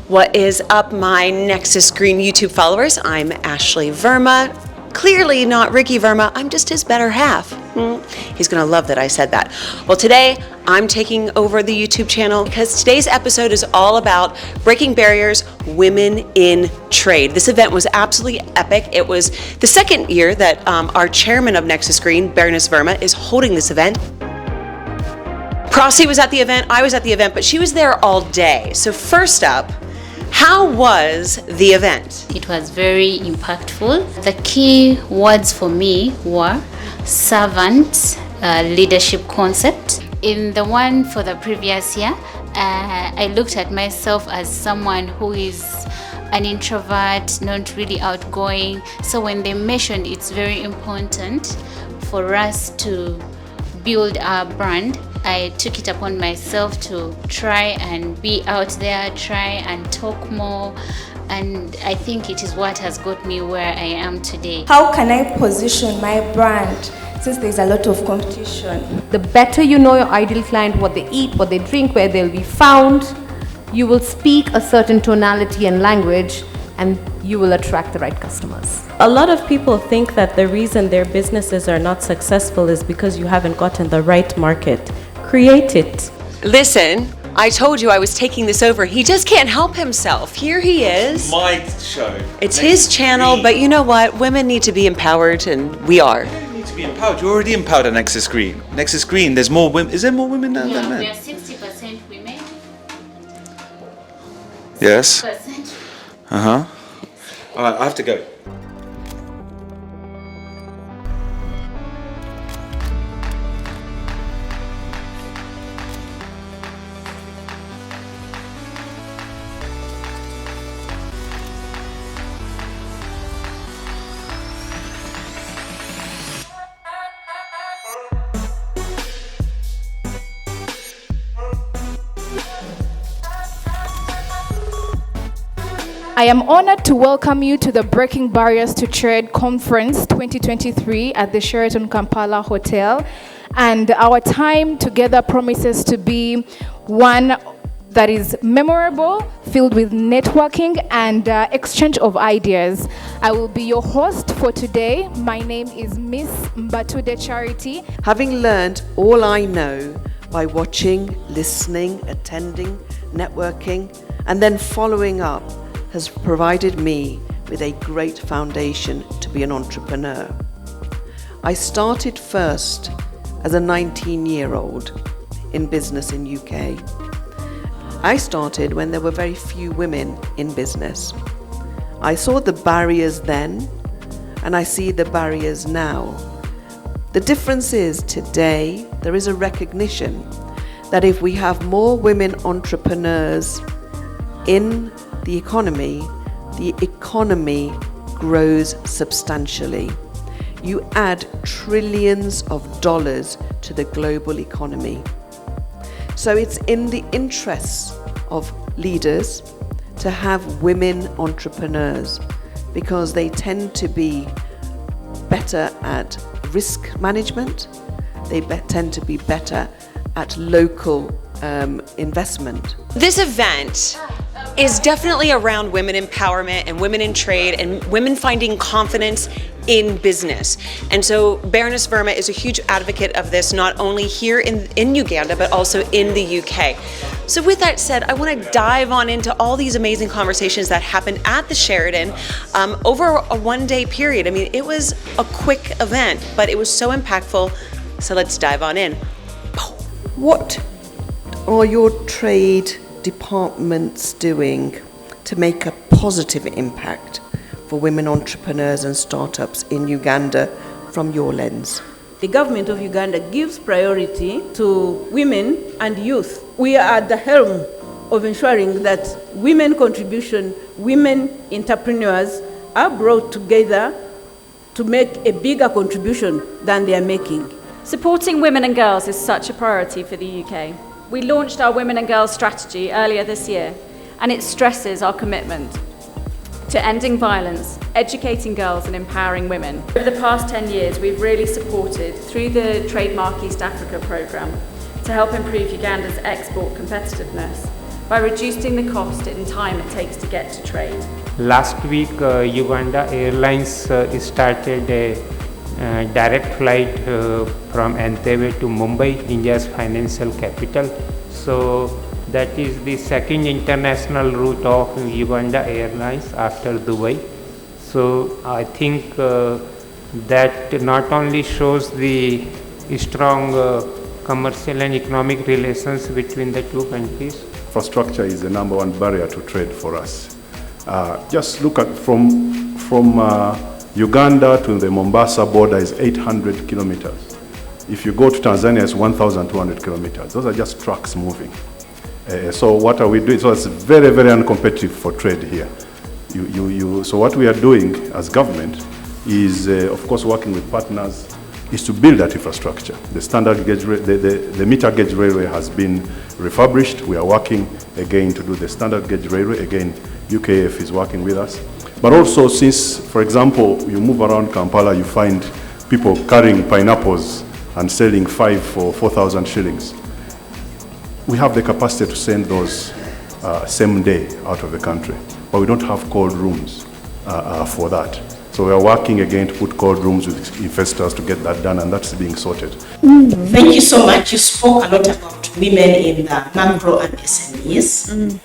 What is up, my Nexus Green YouTube followers? I'm Ashley Verma. Clearly not Ricky Verma, I'm just his better half. He's gonna love that I said that. Well, today I'm taking over the YouTube channel because today's episode is all about breaking barriers, women in trade. This event was absolutely epic. It was the second year that our chairman of Nexus Green, Baroness Verma, is holding this event. Prosy was at the event, I was at the event, but she was there all day. So first up, how was the event? It was very impactful. The key words for me were servant leadership concept. In the one for the previous year, I looked at myself as someone who is an introvert, not really outgoing. So when they mentioned it's very important for us to build our brand, I took it upon myself to try and be out there, try and talk more, and I think it is what has got me where I am today. How can I position my brand since there's a lot of competition? The better you know your ideal client, what they eat, what they drink, where they'll be found, you will speak a certain tonality and language, and you will attract the right customers. A lot of people think that the reason their businesses are not successful is because you haven't gotten the right market. Create it. Listen, I told you I was taking this over. He just can't help himself. Here he is. My show. It's his channel, but you know what? Women need to be empowered, and we are. You need to be empowered. You're already empowered at Nexus Green. Nexus Green, there's more women. Is there more women than men? We are 60% women. Yes. 60%. All right, I have to go. I am honored to welcome you to the Breaking Barriers to Trade Conference 2023 at the Sheraton Kampala Hotel. And our time together promises to be one that is memorable, filled with networking and exchange of ideas. I will be your host for today. My name is Miss Mbatude Charity. Having learned all I know by watching, listening, attending, networking, and then following up, has provided me with a great foundation to be an entrepreneur. I started first as a 19-year-old in business in UK. I started when there were very few women in business. I saw the barriers then, and I see the barriers now. The difference is today there is a recognition that if we have more women entrepreneurs in the economy grows substantially. You add trillions of dollars to the global economy. So it's in the interests of leaders to have women entrepreneurs because they tend to be better at risk management, they tend to be better at local investment. This event is definitely around women empowerment and women in trade and women finding confidence in business. And so Baroness Verma is a huge advocate of this, not only here in Uganda, but also in the UK. So with that said, I want to dive on into all these amazing conversations that happened at the Sheraton over a one-day period. I mean, it was a quick event, but it was so impactful. So let's dive on in. What are your trade departments doing to make a positive impact for women entrepreneurs and startups in Uganda from your lens? The government of Uganda gives priority to women and youth. We are at the helm of ensuring that women contribution, women entrepreneurs are brought together to make a bigger contribution than they are making. Supporting women and girls is such a priority for the UK. We launched our Women and Girls strategy earlier this year, and it stresses our commitment to ending violence, educating girls and empowering women. Over the past 10 years, we've really supported, through the Trademark East Africa programme, to help improve Uganda's export competitiveness by reducing the cost and time it takes to get to trade. Last week, Uganda Airlines started a direct flight from Entebbe to Mumbai, India's financial capital. So that is the second international route of Uganda Airlines after Dubai. So I think that not only shows the strong commercial and economic relations between the two countries. Infrastructure is the number one barrier to trade for us. Just look at from Uganda to the Mombasa border is 800 kilometers. If you go to Tanzania, it's 1,200 kilometers. Those are just trucks moving. So what are we doing? So it's very, very uncompetitive for trade here. So what we are doing as government is, of course, working with partners, is to build that infrastructure. The standard gauge, the meter gauge railway has been refurbished. We are working again to do the standard gauge railway. Again, UKF is working with us. But also since, for example, you move around Kampala, you find people carrying pineapples and selling 5 for 4,000 shillings. We have the capacity to send those same day out of the country, but we don't have cold rooms for that. So we are working again to put cold rooms with investors to get that done, and that's being sorted. Thank you so much. You spoke a lot about women in the macro and SMEs.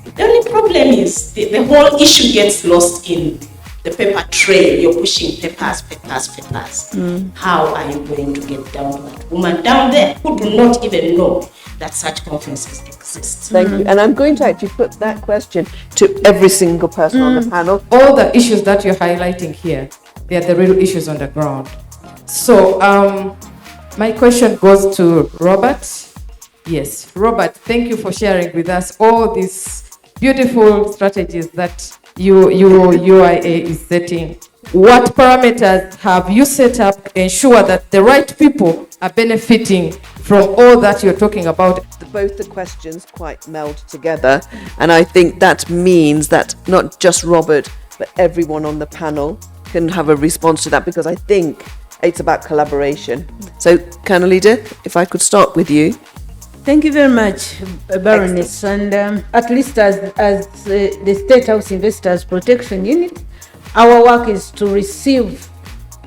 The only problem is the whole issue gets lost in the paper trail. You're pushing papers. How are you going to get down to that woman down there who do not even know that such conferences exist? Thank you. And I'm going to actually put that question to every single person on the panel. All the issues that you're highlighting here, they are the real issues on the ground. So my question goes to Robert. Yes, Robert, thank you for sharing with us all these beautiful strategies that UIA is setting. What parameters have you set up to ensure that the right people are benefiting from all that you're talking about? Both the questions quite meld together, and I think that means that not just Robert, but everyone on the panel can have a response to that, because I think it's about collaboration. So, Colonel Leader, if I could start with you. Thank you very much, Baroness. And at least as the State House Investors Protection Unit, our work is to receive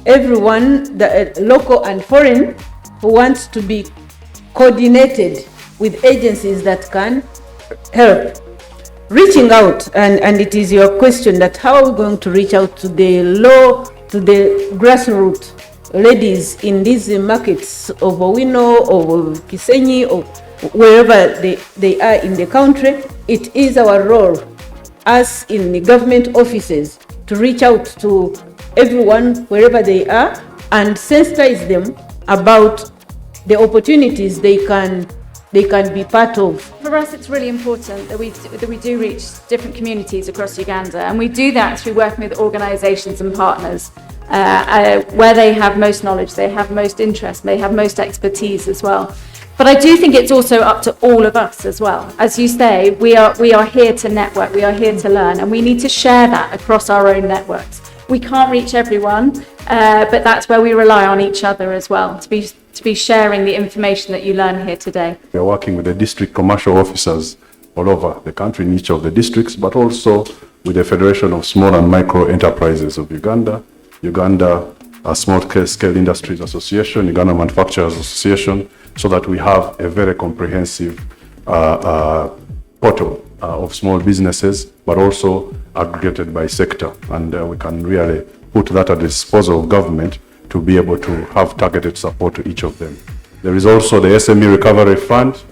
everyone, the local and foreign, who wants to be coordinated with agencies that can help. Reaching out, and it is your question that how are we going to reach out to the grassroots ladies in these markets of Owino or Kisenyi or wherever they are in the country. It is our role as in the government offices to reach out to everyone wherever they are and sensitize them about the opportunities they can be part of. For us, it's really important that we do reach different communities across Uganda, and we do that through working with organisations and partners where they have most knowledge, they have most interest, they have most expertise as well. But I do think it's also up to all of us as well. As you say, we are here to network, we are here to learn, and we need to share that across our own networks. We can't reach everyone, but that's where we rely on each other as well, to be sharing the information that you learn here today. We are working with the district commercial officers all over the country in each of the districts, but also with the Federation of Small and Micro Enterprises of Uganda, Uganda Small Scale Industries Association, Uganda Manufacturers Association, so that we have a very comprehensive portal of small businesses, but also aggregated by sector. And we can really put that at the disposal of government to be able to have targeted support to each of them. There is also the SME Recovery Fund,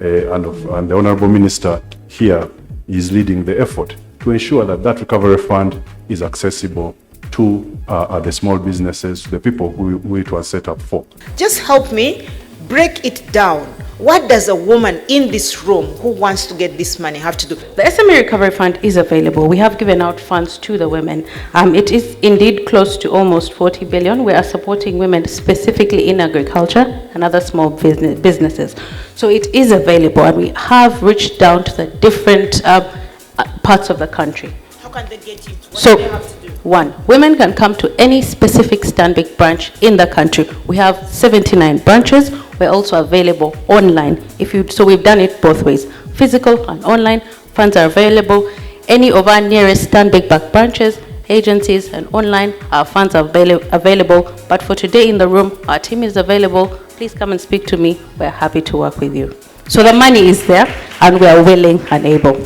and the Honorable Minister here is leading the effort to ensure that that recovery fund is accessible to the small businesses, the people who it was set up for. Just help me break it down. What does a woman in this room who wants to get this money have to do? The SME Recovery Fund is available. We have given out funds to the women. It is indeed close to almost 40 billion. We are supporting women specifically in agriculture and other small businesses. So it is available, and we have reached down to the different parts of the country. How can they get it? What So, do they have to do? One, women can come to any specific Stanbic branch in the country. We have 79 branches. We're also available online. So we've done it both ways. physical and online. Funds are available. Any of our nearest Stanbic Bank branches, agencies, and online, our funds are available. But for today in the room, our team is available. Please come and speak to me. We're happy to work with you. So the money is there, and we are willing and able.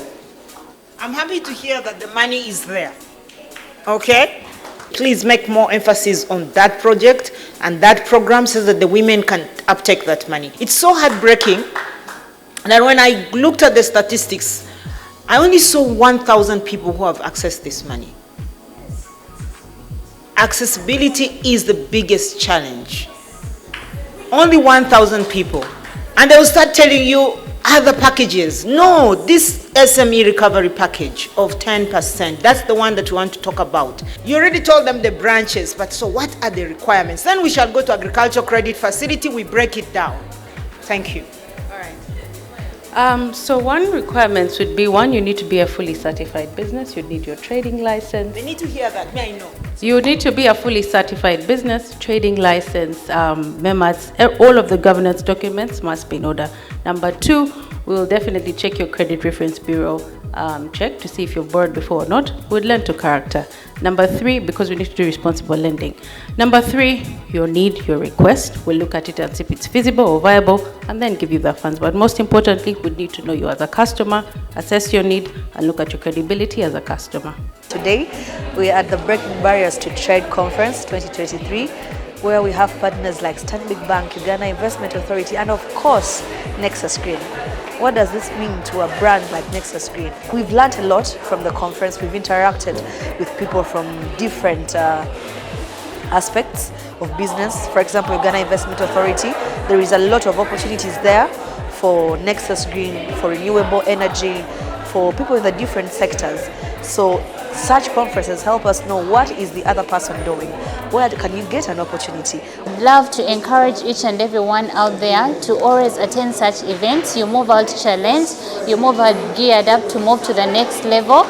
I'm happy to hear that the money is there. Okay? Please make more emphasis on that project and that program so that the women can uptake that money. It's so heartbreaking that when I looked at the statistics, I only saw 1,000 people who have accessed this money. Accessibility is the biggest challenge. Only 1,000 people. And they will start telling you other packages. No, this SME recovery package of 10%, that's the one that we want to talk about. You already told them the branches, but so what are the requirements? Then we shall go to agricultural credit facility, we break it down. Thank you. So one requirement would be, one, you need to be a fully certified business. You need your trading license. They need to hear that. Me, I know. You need to be a fully certified business, trading license, MEMAs, all of the governance documents must be in order. Number two, we'll definitely check your credit reference bureau check to see if you've borrowed before or not. We'll lend to character. Number three, because we need to do responsible lending. Number three, your need, your request. We'll look at it and see if it's feasible or viable and then give you the funds. But most importantly, we need to know you as a customer, assess your need, and look at your credibility as a customer. Today, we are at the Breaking Barriers to Trade Conference 2023, where we have partners like Stanbic Bank, Uganda Investment Authority, and of course, Nexus Green. What does this mean to a brand like Nexus Green? We've learned a lot from the conference. We've interacted with people from different aspects of business. For example, Uganda Investment Authority, there is a lot of opportunities there for Nexus Green, for renewable energy, for people in the different sectors. So such conferences help us know what is the other person doing. Where can you get an opportunity? I'd love to encourage each and everyone out there to always attend such events. You move out challenged, you move out geared up to move to the next level.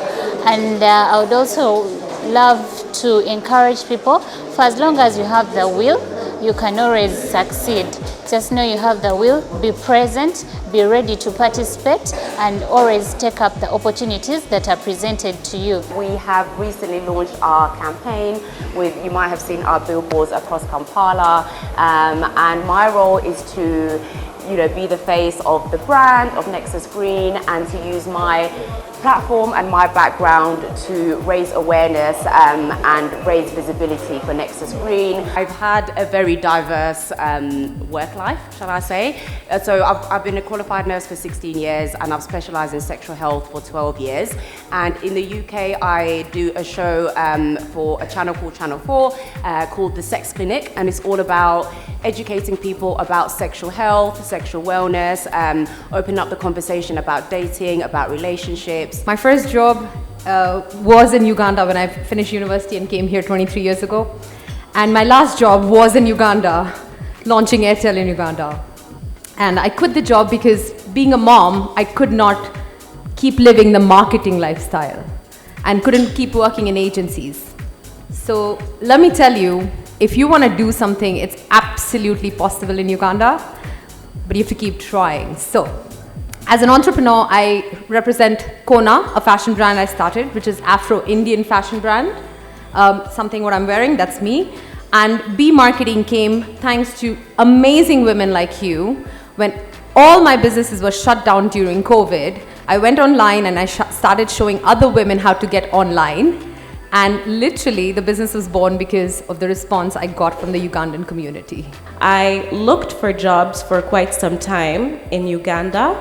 And I would also love to encourage people, for as long as you have the will, you can always succeed. Just know you have the will, be present, be ready to participate, and always take up the opportunities that are presented to you. We have recently launched our campaign with, you might have seen our billboards across Kampala, and my role is to be the face of the brand of Nexus Green and to use my platform and my background to raise awareness and raise visibility for Nexus Green. I've had a very diverse work life, shall I say. So I've been a qualified nurse for 16 years and I've specialised in sexual health for 12 years. And in the UK, I do a show for a channel called Channel 4 called The Sex Clinic, and it's all about educating people about sexual health, sexual wellness, open up the conversation about dating, about relationships. My first job was in Uganda when I finished university and came here 23 years ago. And my last job was in Uganda, launching Airtel in Uganda. And I quit the job because being a mom, I could not keep living the marketing lifestyle and couldn't keep working in agencies. So let me tell you, if you want to do something, it's absolutely possible in Uganda, but you have to keep trying. So as an entrepreneur, I represent Kona, a fashion brand I started, which is Afro-Indian fashion brand. Something what I'm wearing, that's me. And B Marketing came thanks to amazing women like you. When all my businesses were shut down during COVID, I went online and I started showing other women how to get online. And literally, the business was born because of the response I got from the Ugandan community. I looked for jobs for quite some time in Uganda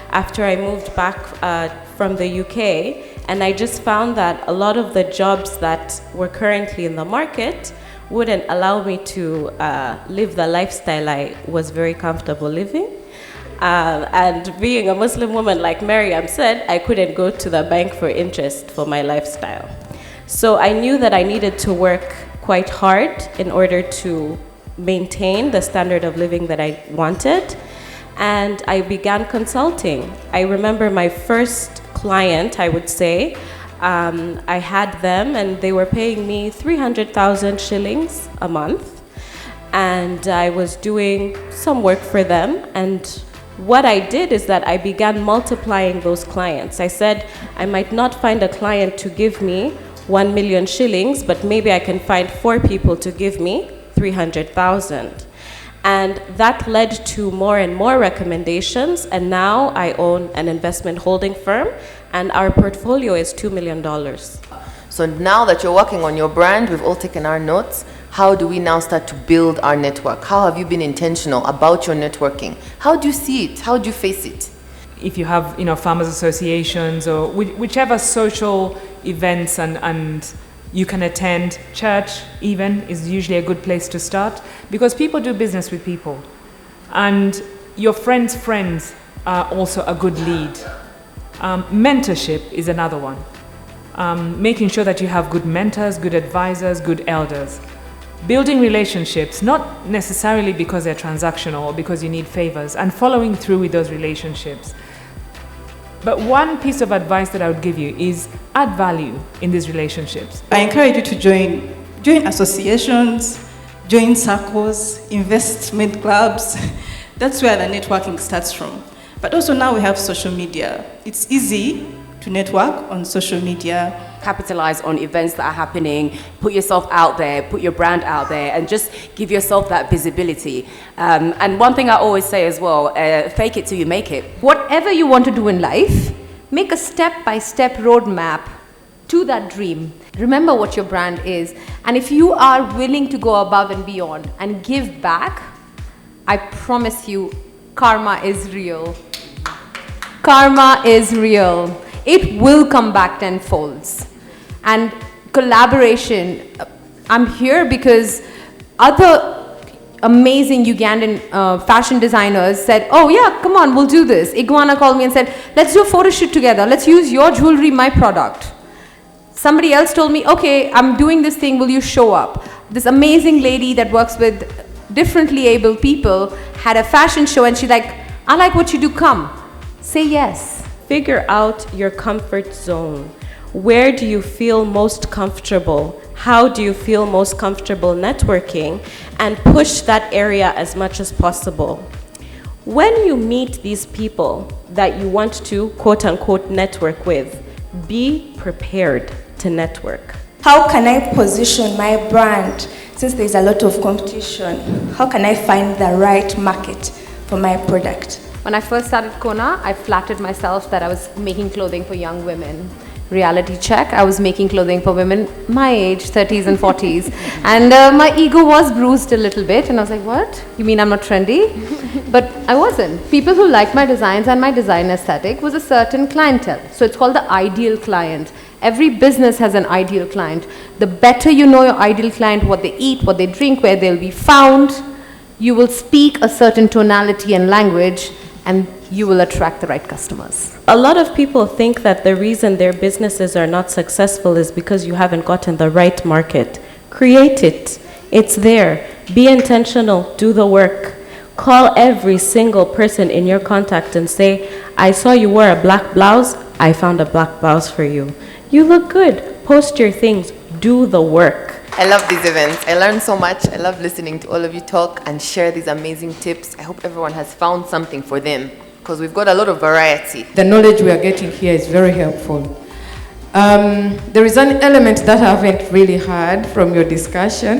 after I moved back from the UK, and I just found that a lot of the jobs that were currently in the market wouldn't allow me to live the lifestyle I was very comfortable living. And being a Muslim woman, like Mariam said, I couldn't go to the bank for interest for my lifestyle. So I knew that I needed to work quite hard in order to maintain the standard of living that I wanted. And I began consulting. I remember my first client, I would say, I had them and they were paying me 300,000 shillings a month. And I was doing some work for them. And what I did is that I began multiplying those clients. I said, I might not find a client to give me 1 million shillings, but maybe I can find 4 people to give me 300,000. And that led to more and more recommendations, and now I own an investment holding firm, and our portfolio is $2 million. So now that you're working on your brand, we've all taken our notes. How do we now start to build our network? How have you been intentional about your networking? How do you see it? How do you face it? If you have, farmers associations or whichever social events and you can attend, church even is usually a good place to start, because people do business with people. And your friends' friends are also a good lead. Mentorship is another one. Making sure that you have good mentors, good advisors, good elders. Building relationships, not necessarily because they're transactional or because you need favors, and following through with those relationships. But one piece of advice that I would give you is add value in these relationships. I encourage you to join associations, join circles, investment clubs. That's where the networking starts from. But also now we have social media. It's easy to network on social media. Capitalize on events that are happening, put yourself out there, put your brand out there, and just give yourself that visibility. And one thing I always say as well, fake it till you make it. Whatever you want to do in life, make a step-by-step roadmap to that dream. Remember what your brand is. And if you are willing to go above and beyond and give back, I promise you, karma is real. Karma is real. It will come back tenfolds. And collaboration, I'm here because other amazing Ugandan fashion designers said, oh yeah, come on, we'll do this. Iguana called me and said, let's do a photo shoot together. Let's use your jewelry, my product. Somebody else told me, okay, I'm doing this thing, will you show up? This amazing lady that works with differently able people had a fashion show, and she's like, I like what you do, come. Say yes. Figure out your comfort zone. Where do you feel most comfortable? How do you feel most comfortable networking? And push that area as much as possible. When you meet these people that you want to, quote unquote, network with, be prepared to network. How can I position my brand since there's a lot of competition? How can I find the right market for my product? When I first started Kona, I flattered myself that I was making clothing for young women. Reality check, I was making clothing for women my age, 30s and 40s. And my ego was bruised a little bit. And I was like, what? You mean I'm not trendy? But I wasn't. People who liked my designs and my design aesthetic was a certain clientele. So it's called the ideal client. Every business has an ideal client. The better you know your ideal client, what they eat, what they drink, where they'll be found, you will speak a certain tonality and language, and you will attract the right customers. A lot of people think that the reason their businesses are not successful is because you haven't gotten the right market. Create it. It's there. Be intentional. Do the work. Call every single person in your contact and say, I saw you wore a black blouse. I found a black blouse for you. You look good. Post your things. Do the work. I love these events. I learn so much. I love listening to all of you talk and share these amazing tips. I hope everyone has found something for them, because we've got a lot of variety. The knowledge we are getting here is very helpful. There is an element that I haven't really heard from your discussion,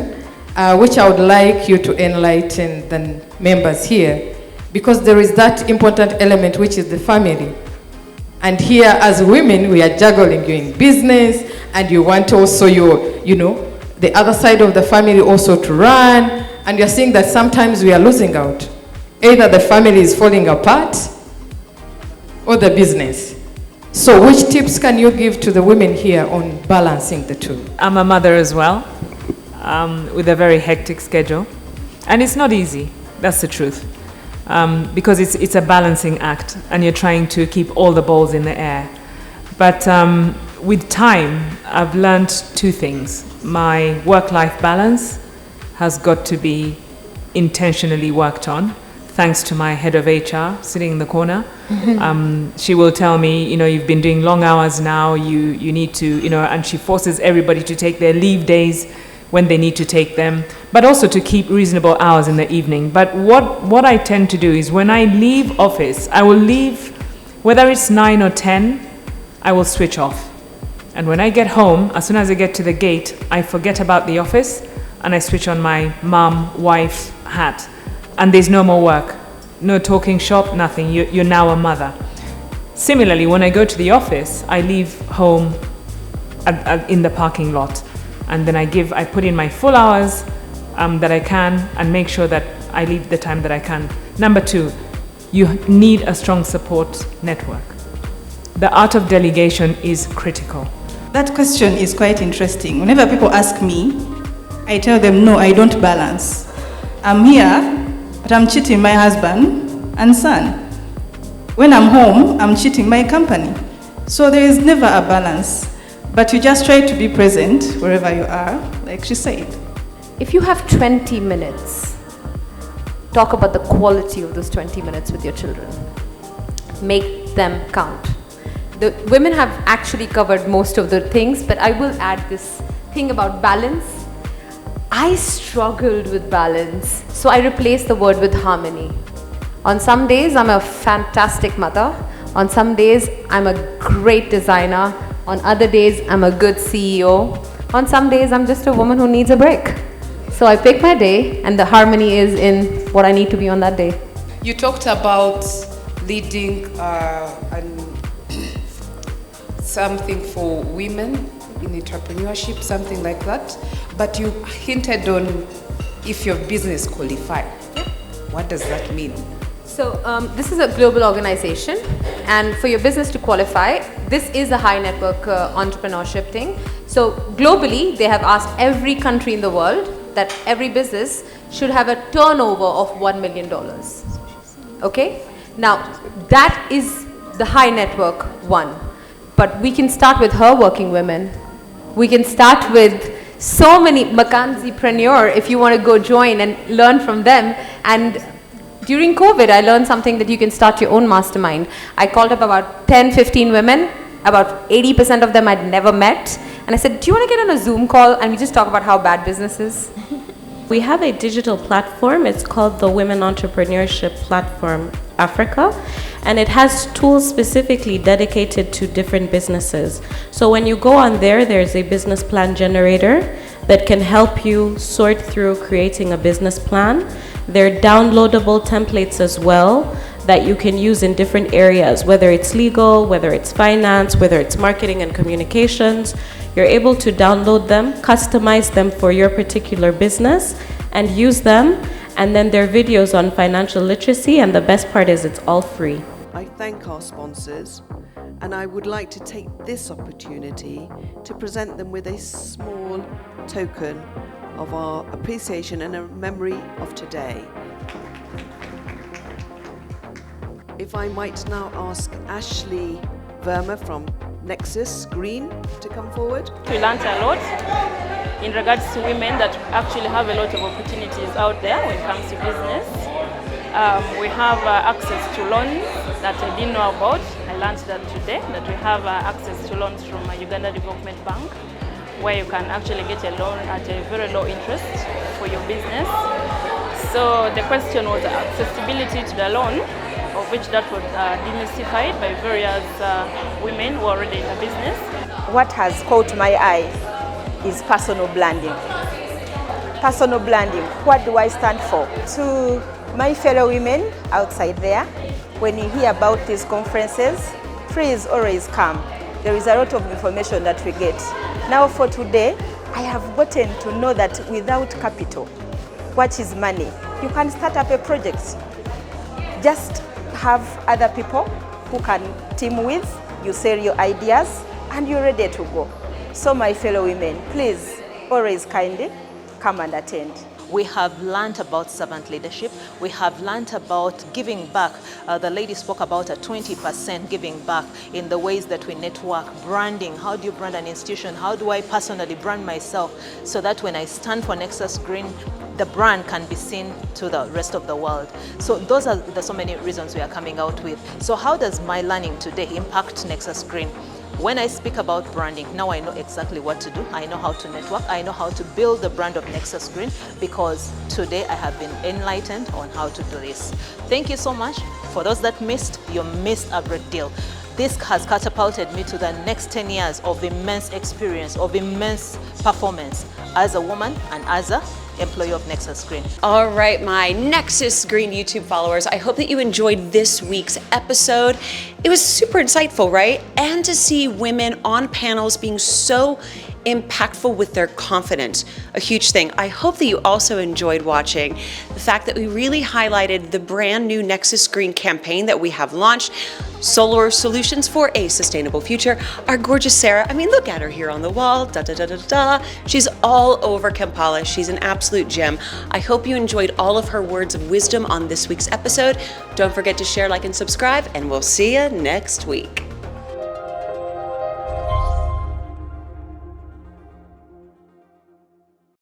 which I would like you to enlighten the members here, because there is that important element, which is the family. And here, as women, we are juggling. You're in business, and you want also the other side of the family also to run, and you're seeing that sometimes we are losing out. Either the family is falling apart or the business. So which tips can you give to the women here on balancing the two? I'm a mother as well, with a very hectic schedule. And it's not easy, that's the truth. Because it's a balancing act, and you're trying to keep all the balls in the air. But with time, I've learned two things. My work-life balance has got to be intentionally worked on, thanks to my head of HR sitting in the corner. She will tell me, you've been doing long hours now, you need to, and she forces everybody to take their leave days when they need to take them, but also to keep reasonable hours in the evening. But what I tend to do is when I leave office, I will leave, whether it's 9 or 10, I will switch off. And when I get home, as soon as I get to the gate, I forget about the office and I switch on my mom, wife hat. And there's no more work, no talking shop, nothing. You're now a mother. Similarly, when I go to the office, I leave home in the parking lot. And then I put in my full hours that I can and make sure that I leave the time that I can. Number 2, you need a strong support network. The art of delegation is critical. That question is quite interesting. Whenever people ask me, I tell them, no, I don't balance. I'm here, but I'm cheating my husband and son. When I'm home, I'm cheating my company. So there is never a balance. But you just try to be present wherever you are, like she said. If you have 20 minutes, talk about the quality of those 20 minutes with your children. Make them count. The women have actually covered most of the things, but I will add this thing about balance. I struggled with balance, so I replaced the word with harmony. On some days, I'm a fantastic mother. On some days, I'm a great designer. On other days, I'm a good CEO. On some days, I'm just a woman who needs a break. So I pick my day, and the harmony is in what I need to be on that day. You talked about leading something for women in entrepreneurship, something like that. But you hinted on if your business qualified. What does that mean? So this is a global organization, and for your business to qualify, this is a high network entrepreneurship thing. So globally, they have asked every country in the world that every business should have a turnover of $1 million. Okay? Now, that is the high network one. But we can start with her working women. We can start with so many Makanzipreneur if you want to go join and learn from them. And during COVID, I learned something that you can start your own mastermind. I called up about 10, 15 women. About 80% of them I'd never met. And I said, do you want to get on a Zoom call and we just talk about how bad business is? We have a digital platform. It's called the Women Entrepreneurship Platform Africa, and it has tools specifically dedicated to different businesses. So when you go on there, there's a business plan generator that can help you sort through creating a business plan. There are downloadable templates as well that you can use in different areas, whether it's legal, whether it's finance, whether it's marketing and communications. You're able to download them, customize them for your particular business, and use them. And then there are videos on financial literacy, and the best part is it's all free. I thank our sponsors, and I would like to take this opportunity to present them with a small token of our appreciation and a memory of today. If I might now ask Ashley Verma from Nexus Green to come forward. We learned a lot in regards to women that actually have a lot of opportunities out there when it comes to business. We have access to loans that I didn't know about. I learned that today, that we have access to loans from Uganda Development Bank, where you can actually get a loan at a very low interest for your business. So the question was accessibility to the loan, of which that was demystified by various women who are already in the business. What has caught my eye is personal branding. Personal branding, what do I stand for? To my fellow women outside there, when you hear about these conferences, please always come. There is a lot of information that we get. Now for today, I have gotten to know that without capital, what is money? You can start up a project. Just have other people who can team with, you sell your ideas, and you're ready to go. So my fellow women, please, always kindly come and attend. We have learned about servant leadership. We have learned about giving back. The lady spoke about a 20% giving back in the ways that we network. Branding, how do you brand an institution? How do I personally brand myself so that when I stand for Nexus Green, the brand can be seen to the rest of the world. So those are the so many reasons we are coming out with. So how does my learning today impact Nexus Green? When I speak about branding, now I know exactly what to do. I know how to network. I know how to build the brand of Nexus Green, because today I have been enlightened on how to do this. Thank you so much. For those that missed, you missed a great deal. This has catapulted me to the next 10 years of immense experience, of immense performance as a woman and as a employee of Nexus Green. All right, my Nexus Green YouTube followers, I hope that you enjoyed this week's episode. It was super insightful, right? And to see women on panels being so impactful with their confidence, a huge thing. I hope that you also enjoyed watching the fact that we really highlighted the brand new Nexus Green campaign that we have launched, Solar Solutions for a Sustainable Future. Our gorgeous Sarah, I mean, look at her here on the wall, da da da da da. She's all over Kampala. She's an absolute gem. I hope you enjoyed all of her words of wisdom on this week's episode. Don't forget to share, like, and subscribe, and we'll see you next week.